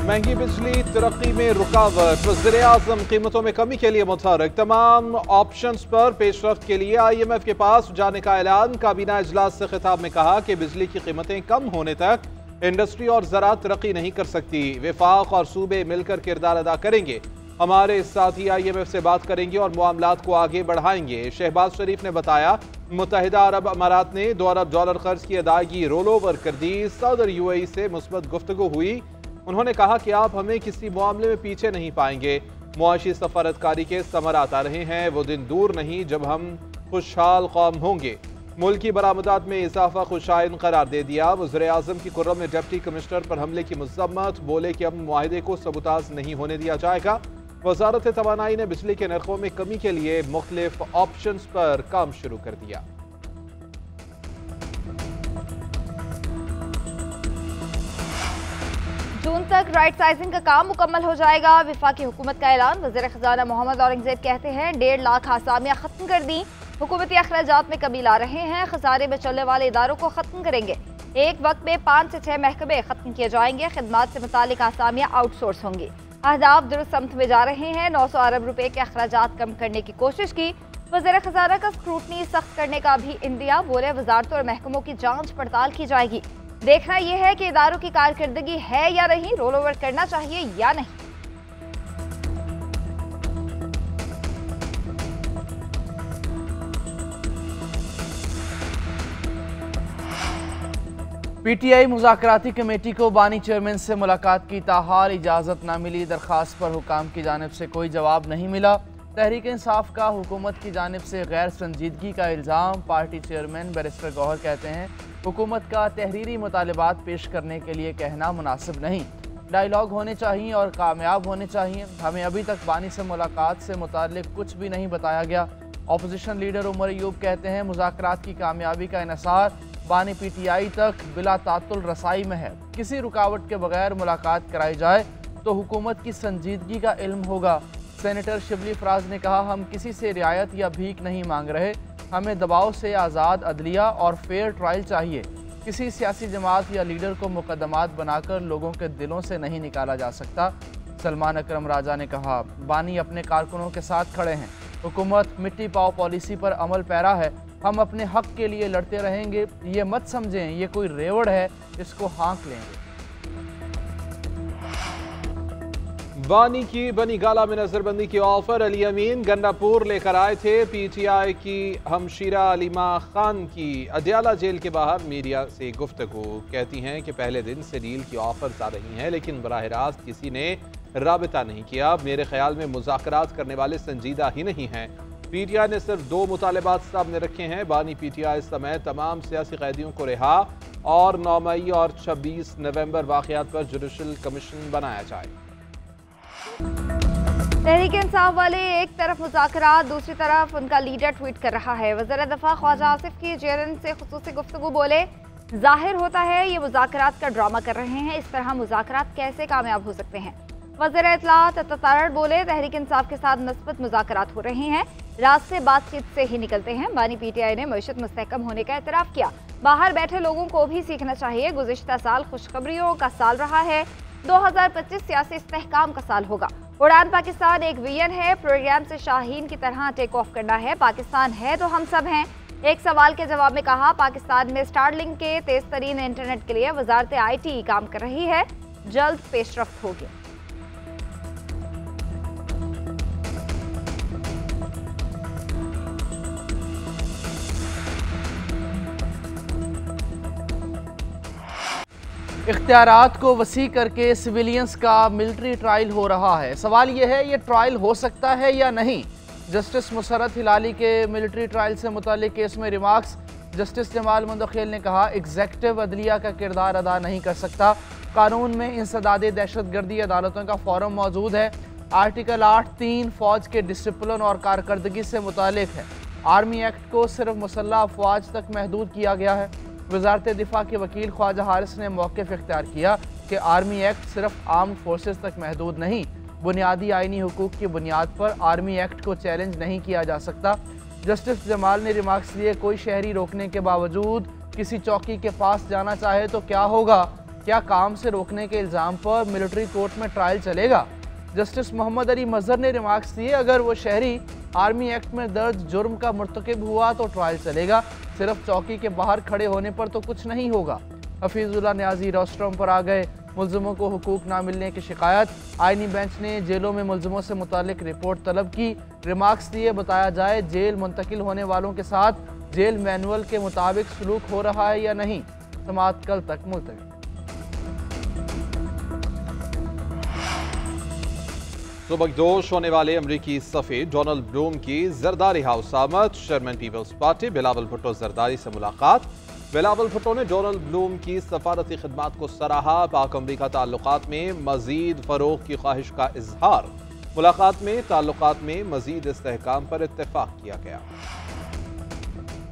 महंगी बिजली तरक्की में रुकावट, वज़ीर-ए-आज़म कीमतों में कमी के लिए मुतहर्रिक। तमाम ऑप्शंस पर पेशरफ्त के लिए IMF के पास जाने का ऐलान। काबीना इजलास से खिताब में कहा कि बिजली की कीमतें कम होने तक इंडस्ट्री और ज़राअत तरक्की नहीं कर सकती। वफाक और सूबे मिलकर किरदार अदा करेंगे। हमारे साथी IMF से बात करेंगे और मामलात को आगे बढ़ाएंगे। शहबाज शरीफ ने बताया मुत्तहिदा अरब अमारात ने $2 अरब कर्ज की अदायगी रोल ओवर कर दी। सदर UAE से मुस्बत गुफ्तगू हुई। उन्होंने कहा कि आप हमें किसी मामले में पीछे नहीं पाएंगे। मुआशी सफारतकारी के समरात आ रहे हैं। वो दिन दूर नहीं जब हम खुशहाल कौम होंगे। मुल्क की बरामदात में इजाफा खुशाइन करार दे दिया। वज़ीर-ए-आज़म की कुर्रम में डिप्टी कमिश्नर पर हमले की मज़म्मत। बोले कि अब मुआहिदे को सबूताज नहीं होने दिया जाएगा। वज़ारत तवानाई ने बिजली के नरखों में कमी के लिए मुख्तलिफ ऑप्शंस पर काम शुरू कर दिया। जून तक राइट साइजिंग का काम मुकम्मल हो जाएगा। वफाकी हुकूमत का ऐलान। वज़ीर ख़ज़ाना मोहम्मद औरंगज़ेब कहते हैं 1.5 लाख आसामियाँ ख़त्म कर दी। हुकूमती अखराजात में कमी ला रहे हैं। खसारे में चलने वाले इदारों को ख़त्म करेंगे। एक वक्त में 5 से 6 महकमे ख़त्म किए जाएंगे। खिदमात से मुतालिक आसामियाँ आउटसोर्स होंगी। अहदाफ दुरुस्त समत में जा रहे हैं। 900 अरब रुपए के अखराजात कम करने की कोशिश की। वज़ीर ख़ज़ाना का स्क्रूटनी सख्त करने का भी इंदिया। बोले वजारतों और महकमों की जाँच पड़ताल की जाएगी। देखना यह है कि इदारों की कारकर्दगी है या नहीं, रोल ओवर करना चाहिए या नहीं। PTI मुज़ाकराती कमेटी को बानी चेयरमैन से मुलाकात की ताहाल इजाज़त न मिली। दरख्वास्त पर हुकाम की जानिब से कोई जवाब नहीं मिला। तहरीक इंसाफ का हुकूमत की जानिब से गैर संजीदगी का इल्ज़ाम। पार्टी चेयरमैन बैरिस्टर गौहर कहते हैं हुकूमत का तहरीरी मुतालबात पेश करने के लिए कहना मुनासिब नहीं। डायलॉग होने चाहिए और कामयाब होने चाहिए। हमें अभी तक बानी से मुलाकात से मुताल्लिक कुछ भी नहीं बताया गया। अपोजिशन लीडर उमर अयूब कहते हैं मुज़ाकरात की कामयाबी का इन्हिसार बानी PTI तक बिला तातुल रसाई में है। किसी रुकावट के बगैर मुलाकात कराई जाए तो हुकूमत की संजीदगी का इल्म होगा। सेनेटर शिबली फराज ने कहा हम किसी से रियायत या भीख नहीं मांग रहे। हमें दबाव से आज़ाद अदलिया और फेयर ट्रायल चाहिए। किसी सियासी जमात या लीडर को मुकदमात बनाकर लोगों के दिलों से नहीं निकाला जा सकता। सलमान अकरम राजा ने कहा बानी अपने कारकुनों के साथ खड़े हैं। हुकूमत मिट्टी पाओ पॉलिसी पर अमल पैरा है। हम अपने हक के लिए लड़ते रहेंगे। ये मत समझें ये कोई रेवड़ है, इसको हाँक लेंगे। बानी की बनी गाला में नजरबंदी की ऑफर। अली अमीन गंडापुर लेकर आए थे। PTI की हमशीरा अलीमा खान की अदयाला जेल के बाहर मीडिया से गुफ्तगू। कहती हैं कि पहले दिन से डील की ऑफर्स आ रही हैं लेकिन बराह रास्त किसी ने राबिता नहीं किया। मेरे ख्याल में मुज़ाकरात करने वाले संजीदा ही नहीं हैं। PTI ने सिर्फ 2 मुतालबात सामने रखे हैं। बानी PTI समेत तमाम सियासी कैदियों को रिहा और 9 मई और 26 नवंबर वाक़यात पर जुडिशल कमीशन बनाया जाए। तहरीक इंसाफ वाले एक तरफ मुज़ाकरात, दूसरी तरफ उनका लीडर ट्वीट कर रहा है। वज़ीर दफ़ा ख्वाजा आसिफ की JNN से खुसूसी गुफ्तगू। बोले जाहिर होता है ये मुज़ाकरात का ड्रामा कर रहे हैं। इस तरह मुज़ाकरात कैसे कामयाब हो सकते हैं। वज़ीर इत्तलात अत्तातारड़ बोले तहरीक इंसाफ के साथ नस्बत मुज़ाकरात हो रहे हैं। रास्ते बातचीत से ही निकलते हैं। बानी PTI ने मईशत मुस्तहकम होने का एतराफ़ किया। बाहर बैठे लोगों को भी सीखना चाहिए। गुज़िश्ता साल खुशखबरियों का साल रहा है। 2025 सियासी इस्तेहकाम का साल होगा। उड़ान पाकिस्तान एक विजन है। प्रोग्राम से शाहीन की तरह टेक ऑफ करना है। पाकिस्तान है तो हम सब हैं। एक सवाल के जवाब में कहा पाकिस्तान में स्टारलिंक के तेज तरीन इंटरनेट के लिए वजारत IT काम कर रही है। जल्द पेशरफ्त होगी। इख्तियारात को वसी करके सिविलियंस का मिलिट्री ट्रायल हो रहा है। सवाल यह है ये ट्रायल हो सकता है या नहीं। जस्टिस मुसर्रत हिलाली के मिलिट्री ट्रायल से मुताल्लिक केस में रिमार्क्स। जस्टिस जमाल मुंतखिल ने कहा एग्जेक्टिव अदलिया का किरदार अदा नहीं कर सकता। कानून में इंसदादे दहशतगर्दी अदालतों का फॉरम मौजूद है। आर्टिकल 8(3) फौज के डिसिप्लिन और कारकर्दगी से मुताल्लिक है। आर्मी एक्ट को सिर्फ मुसल्लह अफवाज तक महदूद किया गया है। वजारत दिफा के वकील ख्वाजा हारिस ने मौक़िफ़ इख्तियार किया कि आर्मी एक्ट सिर्फ आर्म्ड फोर्सेस तक महदूद नहीं, बुनियादी आइनी हुकूक की बुनियाद पर आर्मी एक्ट को चैलेंज नहीं किया जा सकता। जस्टिस जमाल ने रिमार्क्स दिए कोई शहरी रोकने के बावजूद किसी चौकी के पास जाना चाहे तो क्या होगा। क्या काम से रोकने के इल्ज़ाम पर मिलिट्री कोर्ट में ट्रायल चलेगा? जस्टिस मोहम्मद अली मजहर ने रिमार्क्स दिए, अगर वो शहरी आर्मी एक्ट में दर्ज जुर्म का मुर्तकिब हुआ तो ट्रायल चलेगा, सिर्फ चौकी के बाहर खड़े होने पर तो कुछ नहीं होगा। हफीजुल्लाह न्याजी रोस्ट्रम पर आ गए, मुल्ज़िमों को हुकूक ना मिलने की शिकायत, आईनी बेंच ने जेलों में मुल्ज़िमों से मुतालिक रिपोर्ट तलब की। रिमार्क्स दिए, बताया जाए जेल मुंतकिल होने वालों के साथ जेल मैनुअल के मुताबिक सलूक हो रहा है या नहीं। समाअत कल तक मुलतवी। सुबकदोश होने वाले अमरीकी सफ़ीर डोनाल्ड ब्लूम की जरदारी हाउस आमद। Chairman People's Party Bilawal Bhutto Zardari से मुलाकात। बिलावल भुट्टो ने डोनाल्ड ब्लूम की सफारती खिदमात को सराहा। पाक अमरीका ताल्लुकात में मजीद फरोग की ख्वाहिश का इजहार। मुलाकात में ताल्लुकात में मजीद इस्तेहकाम पर इत्तेफाक किया गया।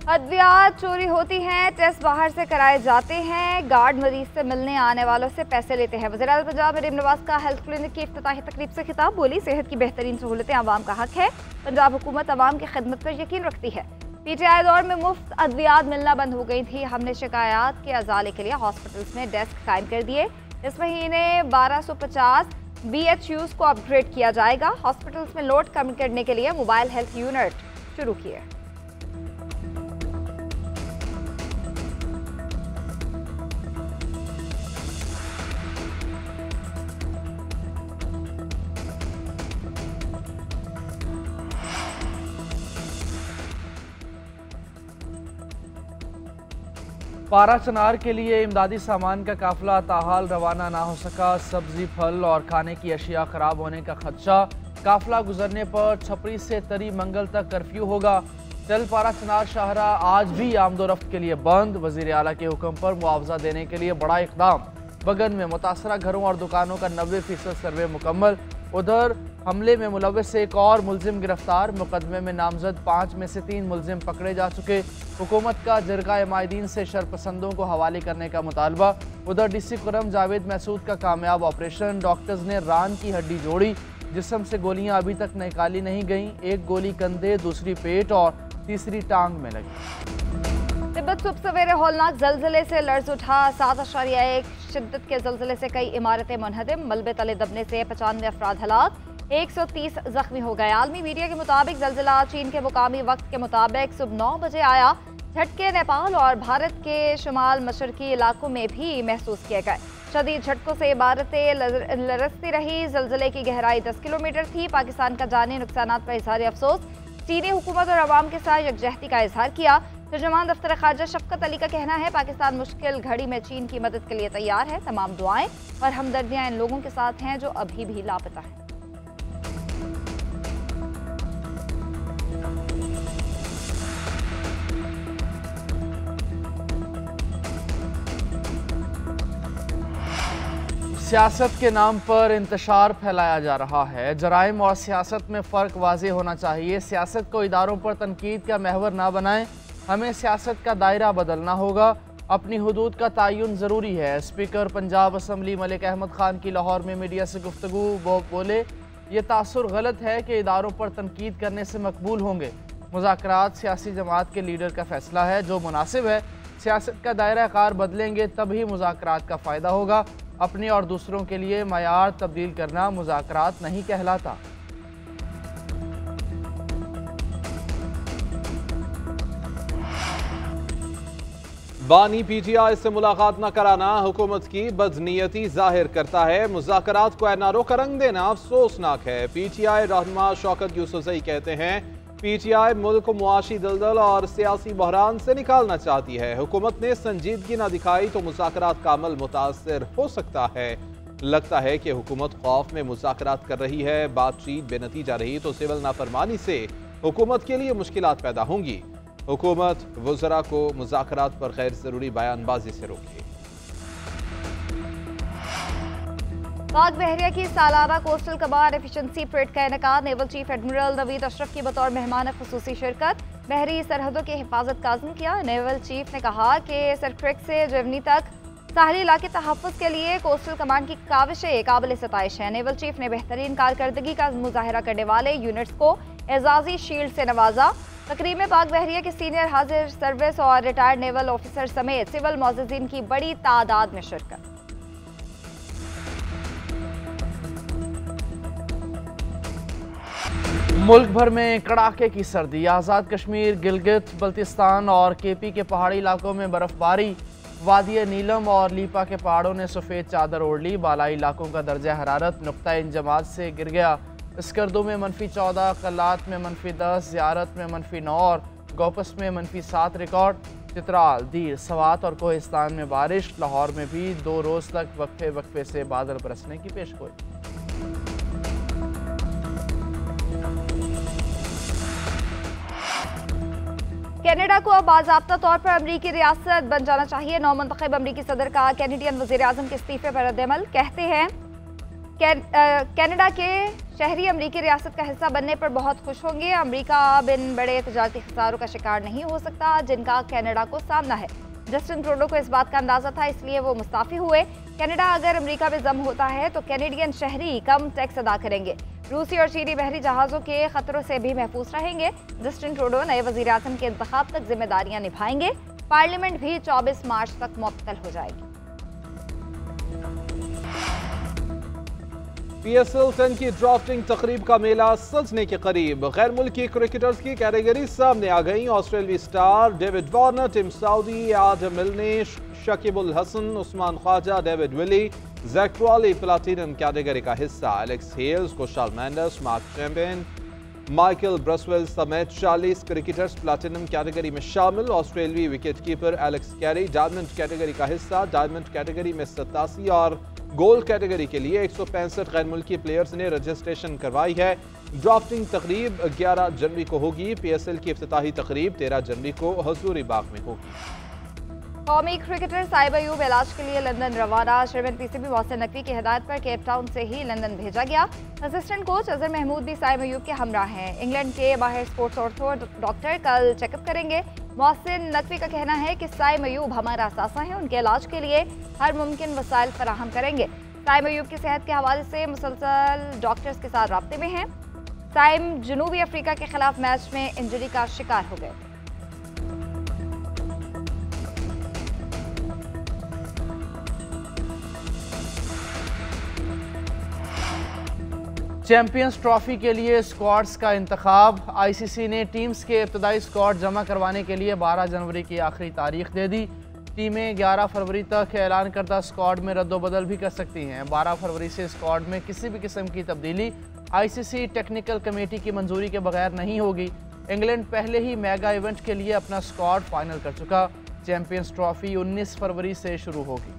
अद्वियात चोरी होती हैं, टेस्ट बाहर से कराए जाते हैं, गार्ड मरीज से मिलने आने वालों से पैसे लेते हैं। वज़ीर-ए-आज़म पंजाब मरीम नवाज का हेल्थ क्लिनिक की इफ्तिताही तकरीब से खिताब, बोली सेहत की बेहतरीन सहूलतें आवाम का हक है, पंजाब हुकूमत आवाम की खिदमत पर यकीन रखती है। पीटीआई दौर में मुफ्त अद्वियात मिलना बंद हो गई थी, हमने शिकायत के अजाले के लिए हॉस्पिटल्स में डेस्क कायम कर दिए। इस महीने 1250 BHUs को अपग्रेड किया जाएगा। हॉस्पिटल्स में लोड कम करने के लिए मोबाइल हेल्थ यूनिट शुरू किए। पारा चनार के लिए इमदादी सामान का काफिला ताहाल रवाना ना हो सका। सब्जी, फल और खाने की अशिया खराब होने का खदशा। काफिला गुजरने पर छपरी से तरी मंगल तक कर्फ्यू होगा। तल पारा चनार शाहरा आज भी आमदोरफ्त के लिए बंद। वजीर आला के हुक्म पर मुआवजा देने के लिए बड़ा इकदाम। बगन में मुतासरा घरों और दुकानों का 90% सर्वे मुकम्मल। उधर हमले में मुलव्वस एक और मुलजिम गिरफ्तार। मुकदमे में नामजद 5 में से 3 मुलजिम पकड़े जा चुके। हुकूमत का जरगा माहिदीन से शरपसंदों को हवाले करने का मुतालबा। उधर DC खुरम जावेद महसूद का कामयाब ऑपरेशन। डॉक्टर्स ने रान की हड्डी जोड़ी। जिस्म से गोलियां अभी तक निकाली नहीं गईं। एक गोली कंधे, दूसरी पेट और तीसरी टांग में लगी। तिब्बत सुबह सवेरे हौलनाक जलजले से लर्ज उठा। 7.1 शिद्दत के जलजले से कई इमारतें मुनहदिम। मलबे तले दबने से 95 अफराद हलाक, 130 जख्मी हो गए। आलमी मीडिया के मुताबिक जलजिला चीन के मुकामी वक्त के मुताबिक सुबह 9 बजे आया। झटके नेपाल और भारत के शुमाल मशरकी इलाकों में भी महसूस किए गए। शदीद झटकों से इमारतें लरसती रही। जलजिले की गहराई 10 किलोमीटर थी। पाकिस्तान का जानी नुकसान पर इजहार अफसोस। चीनी हुकूमत और अवाम के साथ यकजहती का इजहार किया। तर्जुमान दफ्तर खारजा शफकत अली का कहना है, पाकिस्तान मुश्किल घड़ी में चीन की मदद के लिए तैयार है। तमाम दुआएं और हमदर्दियां इन लोगों के साथ हैं जो अभी भी लापता हैं। सियासत के नाम पर इंतशार फैलाया जा रहा है। जराइम और सियासत में फ़र्क वाज़े होना चाहिए। सियासत को इदारों पर तनकीद का महवर ना बनाएं। हमें सियासत का दायरा बदलना होगा। अपनी हुदूद का तयन ज़रूरी है। स्पीकर पंजाब असम्बली मलिक अहमद खान की लाहौर में मीडिया से गुफ्तगू। वो बोले, ये तासुर गलत है कि इदारों पर तनकीद करने से मकबूल होंगे। मुज़ाकरात सियासी जमात के लीडर का फैसला है जो मुनासिब है। सियासत का दायरा कार बदलेंगे तभी मुज़ाकरात का फ़ायदा होगा। अपने और दूसरों के लिए मयार तब्दील करना मुज़ाकरात नहीं कहलाता। बानी PTI से मुलाकात न कराना हुकूमत की बदनीयती जाहिर करता है। मुज़ाकरात को NRO का रंग देना अफसोसनाक है। PTI रहनुमा शौकत यूसुफजई कहते हैं, PTI मुल्क को मुआशी दलदल और सियासी बहरान से निकालना चाहती है। हुकूमत ने संजीदगी न दिखाई तो मुज़ाकरात का अमल मुतासर हो सकता है। लगता है कि हुकूमत खौफ में मुज़ाकरात कर रही है। बातचीत बेनतीजा रही तो सिविल नाफरमानी से हुकूमत के लिए मुश्किलात पैदा होंगी। हुकूमत वज़रा को मुज़ाकरात पर गैर ज़रूरी बयानबाजी से रोके। पाक बहरिया की सालाना कोस्टल कमांड एफिशिएंसी परेड का इनेकाद। Naval chief admiral Naveed Ashraf की बतौर मेहमान खुसूसी शिरकत। बहरी सरहदों की हिफाजत का अज़्म किया। नेवल चीफ ने कहा कि सरक्रिक से जर्मनी तक साहली इलाके तहफ़्फ़ुज़ के लिए कोस्टल कमांड की काविशें काबिल सताइश हैं। नेवल चीफ ने बेहतरीन कारकर्दगी का मुजाहरा करने वाले यूनिट्स को एजाज़ी शील्ड से नवाजा। तकरीब में पाक बहरिया के सीनियर हाजिर सर्विस और रिटायर्ड नेवल ऑफिसर समेत सिविल मौज़िज़ीन की बड़ी तादाद में शिरकत। मुल्क भर में कड़ाके की सर्दी। आज़ाद कश्मीर, गिलगित बल्तिस्तान और केपी के पहाड़ी इलाकों में बर्फबारी। वादी नीलम और लीपा के पहाड़ों ने सफ़ेद चादर ओढ़ ली। बालाई इलाकों का दर्जा हरारत नुक्ता इंजमात से गिर गया। स्कर्दो में -14, कलात में -10, ज़ियारत में -9 और गोपस में -7 रिकॉर्ड। चित्राल, दीर, सवात और कोहिस्तान में बारिश। लाहौर में भी 2 रोज़ तक वक्फे वक्फे से बादल बरसने की पेशगोई। कनाडा को अब बाज़ाब्ता तौर पर अमरीकी रियासत बन जाना चाहिए। नौमंतखब अमरीकी सदर का कैनेडियन वज़ीर आज़म के इस्तीफे पर रद्द-ए-अमल। कहते हैं कनाडा के शहरी अमरीकी रियासत का हिस्सा बनने पर बहुत खुश होंगे। अमरीका अब इन बड़े तजारती खसारों का शिकार नहीं हो सकता जिनका कनाडा को सामना है। जस्टिन ट्रूडो को इस बात का अंदाजा था, इसलिए वो मुस्ताफ़ी हुए। कनाडा अगर अमरीका में जम होता है तो कैनेडियन शहरी कम टैक्स अदा करेंगे। रूसी और चीनी बहरी जहाज़ों के खतरों से भी महफूज रहेंगे। जस्टिन ट्रूडो नए वज़ीर आज़म के इंतखाब तक जिम्मेदारियां निभाएंगे। पार्लियामेंट भी 24 मार्च तक मुअत्तल हो जाएगी। PSL 10 की ड्राफ्टिंग तकरीब का मेला सजने के करीब। गैर मुल्की क्रिकेटर्स की कैटेगरी सामने आ गई। ऑस्ट्रेलियाई star David Warner, Tim Southee, Adam Milne, Shakib Ul Hasan, Usman Khawaja, David Willey, Jack ट्रॉली प्लाटिनम कैटेगरी का हिस्सा। Alex Hales, Kusal Mendis, Mark Chapman, Michael Bracewell समेत 40 क्रिकेटर्स प्लाटिनम कैटेगरी में शामिल। ऑस्ट्रेलियाई wicketkeeper Alex Carey diamond category का हिस्सा। डायमंड कैटेगरी में 87 और गोल्ड कैटेगरी के लिए 165 गैर मुल्की प्लेयर्स ने रजिस्ट्रेशन करवाई है। ड्राफ्टिंग तकरीब 11 जनवरी को होगी। PSL की इफ्तिताही तकरीब 13 जनवरी को हजूरी बाग में होगी। कौमी क्रिकेटर साहिब अयूब इलाज के लिए लंदन रवाना। चेयरमैन PCB मोहसिन नकवी की हिदायत पर केप टाउन से ही लंदन भेजा गया। असिस्टेंट कोच अजहर महमूद भी साहिब अयूब के हमरा हैं। इंग्लैंड के माहिर स्पोर्ट्स ऑर्थो डॉक्टर कल चेकअप करेंगे। मोहसिन नकवी का कहना है कि साहिब अयूब हमारा असासा है, उनके इलाज के लिए हर मुमकिन वसाइल फराहम करेंगे। साहिब अयूब की सेहत के हवाले से मुसलसल डॉक्टर्स के साथ राब्ते में हैं। साहिब जनूबी अफ्रीका के खिलाफ मैच में इंजरी का शिकार हो गए। चैंपियंस ट्रॉफी के लिए स्क्वाड्स का इंतखाब। ICC ने टीम्स के इब्तदाई स्क्वाड जमा करवाने के लिए 12 जनवरी की आखिरी तारीख दे दी। टीमें 11 फरवरी तक ऐलान करदा स्क्वाड में रद्दोबदल भी कर सकती हैं। 12 फरवरी से स्क्वाड में किसी भी किस्म की तब्दीली ICC टेक्निकल कमेटी की मंजूरी के बगैर नहीं होगी। इंग्लैंड पहले ही मेगा इवेंट के लिए अपना स्क्वाड फाइनल कर चुका। चैंपियंस ट्रॉफी 19 फरवरी से शुरू होगी।